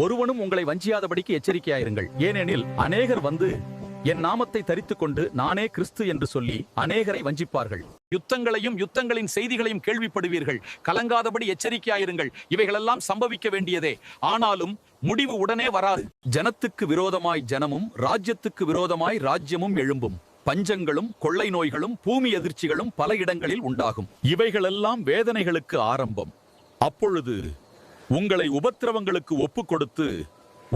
ஒருவனும் உங்களை வஞ்சியாதபடிக்கு எச்சரிக்கையாயிருங்கள். ஏனெனில் அநேகர் வந்து என் நாமத்தை தரித்துக் கொண்டு நானே கிறிஸ்து என்று சொல்லி அநேகரை வஞ்சிப்பார்கள். யுத்தங்களையும் யுத்தங்களின் செய்திகளையும் கேள்விப்படுவீர்கள். கலங்காதபடி எச்சரிக்கையாயிருங்கள். இவைகளெல்லாம் சம்பவிக்க வேண்டியதே, ஆனாலும் முடிவு உடனே வராது. ஜனத்துக்கு விரோதமாய் ஜனமும் ராஜ்யத்துக்கு விரோதமாய் ராஜ்யமும் எழும்பும். பஞ்சங்களும் கொள்ளை நோய்களும் பூமி எதிர்ச்சிகளும் பல இடங்களில் உண்டாகும். இவைகளெல்லாம் வேதனைகளுக்கு ஆரம்பம். அப்பொழுது உங்களை உபத்திரவங்களுக்கு ஒப்புக் கொடுத்து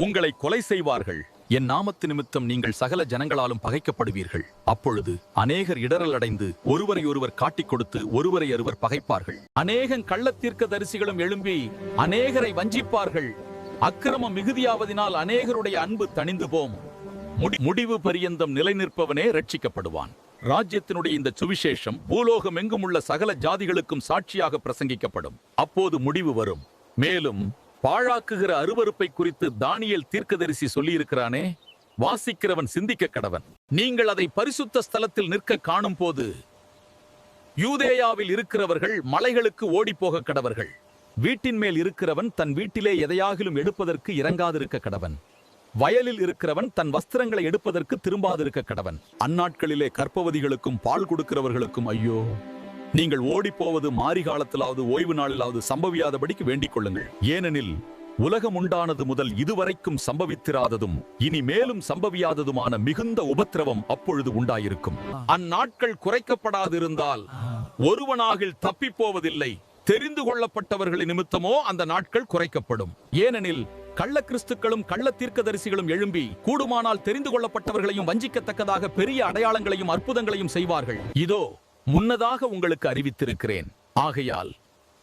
உங்களை கொலை செய்வார்கள். என் நாமத்து நிமித்தம் நீங்கள் சகல ஜனங்களாலும் பகைக்கப்படுவீர்கள். அப்பொழுது அநேகர் இடரல் அடைந்து ஒருவரை ஒருவர் காட்டிக் கொடுத்து ஒருவரை ஒருவர் பகைப்பார்கள். அநேகம் கள்ளத்தீர்க்க தரிசிகளும் எழும்பி அநேகரை வஞ்சிப்பார்கள். அக்கிரமம் மிகுதியாவதினால் அநேகருடைய அன்பு தணிந்து போம். முடிவு பரியந்தம் நிலை நிற்பவனே ரட்சிக்கப்படுவான். ராஜ்யத்தினுடைய இந்த சுவிசேஷம் பூலோகம் எங்கும் உள்ள சகல ஜாதிகளுக்கும் சாட்சியாக பிரசங்கிக்கப்படும். அப்போது முடிவு வரும். மேலும் பாழாக்குகிற அருவருப்பை குறித்து தானியேல் தீர்க்கதரிசி சொல்லியிருக்கிறானே, வாசிக்கிறவன் சிந்திக்க கடவன். நீங்கள் அதை பரிசுத்த ஸ்தலத்தில் நிற்க காணும் போது யூதேயாவில் இருக்கிறவர்கள் மலைகளுக்கு ஓடி போக கடவர்கள். வீட்டின் மேல் இருக்கிறவன் தன் வீட்டிலே எதையாகிலும் எடுப்பதற்கு இறங்காதிருக்க கடவன். வயலில் இருக்கிறவன் தன் வஸ்திரங்களை எடுப்பதற்கு திரும்பாதிருக்க கடவன். அந்நாட்களிலே கற்பவதிகளுக்கும் பால் கொடுக்கிறவர்களுக்கும் ஐயோ! நீங்கள் ஓடி போவது மாரி காலத்திலாவது ஓய்வு நாளிலாவது சம்பவியாதபடிக்கு வேண்டிக் கொள்ளுங்கள். ஏனெனில் உலகம் உண்டானது முதல் இதுவரைக்கும் சம்பவித்திராததும் இனி மேலும் சம்பவியாததுமான மிகுந்த உபத்திரவம் அப்பொழுது உண்டாயிருக்கும். அந்நாட்கள் குறைக்கப்படாதிருந்தால் ஒருவனாகில் தப்பி போவதில்லை. தெரிந்து கொள்ளப்பட்டவர்களின் நிமித்தமோ அந்த நாட்கள் குறைக்கப்படும். ஏனெனில் கள்ள கிறிஸ்துக்களும் கள்ள தீர்க்கதரிசிகளும் எழும்பி கூடுமானால் தெரிந்து கொள்ளப்பட்டவர்களையும் வஞ்சிக்கத்தக்கதாக பெரிய அடையாளங்களையும் அற்புதங்களையும் செய்வார்கள். இதோ முன்னதாக உங்களுக்கு அறிவித்திருக்கிறேன். ஆகையால்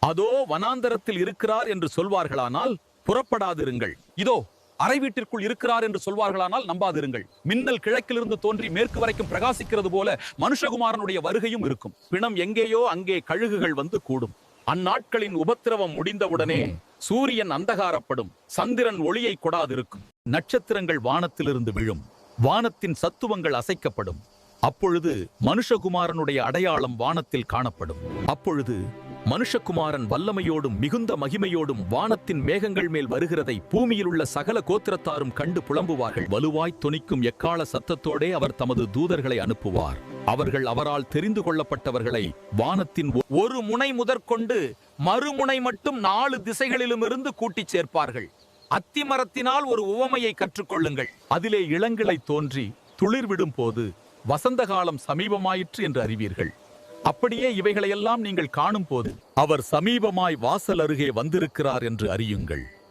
அதோ வனாந்தரத்தில் இருக்கிறார் என்று சொல்வார்களானால் புறப்படாதிருங்கள். இதோ அறை வீட்டிற்குள் இருக்கிறார் என்று சொல்வார்களானால் நம்பாதிருங்கள். மின்னல் கிழக்கிலிருந்து தோன்றி மேற்கு வரைக்கும் பிரகாசிக்கிறது போல மனுஷகுமாரனுடைய வருகையும் இருக்கும். பிணம் எங்கேயோ அங்கே கழுகுகள் வந்து கூடும். அந்நாட்களின் உபத்திரவம் முடிந்தவுடனே சூரியன் அந்தகாரப்படும், சந்திரன் ஒளியை கொடாதிருக்கும், நட்சத்திரங்கள் வானத்திலிருந்து விழும், வானத்தின் சத்துவங்கள் அசைக்கப்படும். அப்பொழுது மனுஷகுமாரனுடைய அடையாளம் வானத்தில் காணப்படும். அப்பொழுது மனுஷகுமாரன் வல்லமையோடும் மிகுந்த மகிமையோடும் வானத்தின் மேகங்கள் மேல் வருகிறதை பூமியில் உள்ள சகல கோத்திரத்தாரும் கண்டு புலம்புவார்கள். வலுவாய் தொனிக்கும் எக்கால சத்தத்தோடே அவர் தமது தூதர்களை அனுப்புவார். அவர்கள் அவரால் தெரிந்து கொள்ளப்பட்டவர்களை வானத்தின் ஒரு முனை முதற்கொண்டு மறுமுனை மட்டும் 4 திசைகளிலும் இருந்து கூட்டிச் சேர்ப்பார்கள். அத்திமரத்தினால் ஒரு உவமையை கற்றுக்கொள்ளுங்கள். அதிலே இளங்கிளை தோன்றி துளிர்விடும் போது வசந்த காலம் சமீபமாயிற்று என்று அறிவீர்கள். அப்படியே இவைகளையெல்லாம் நீங்கள் காணும் போது அவர் சமீபமாய் வாசல் அருகே வந்திருக்கிறார் என்று அறியுங்கள்.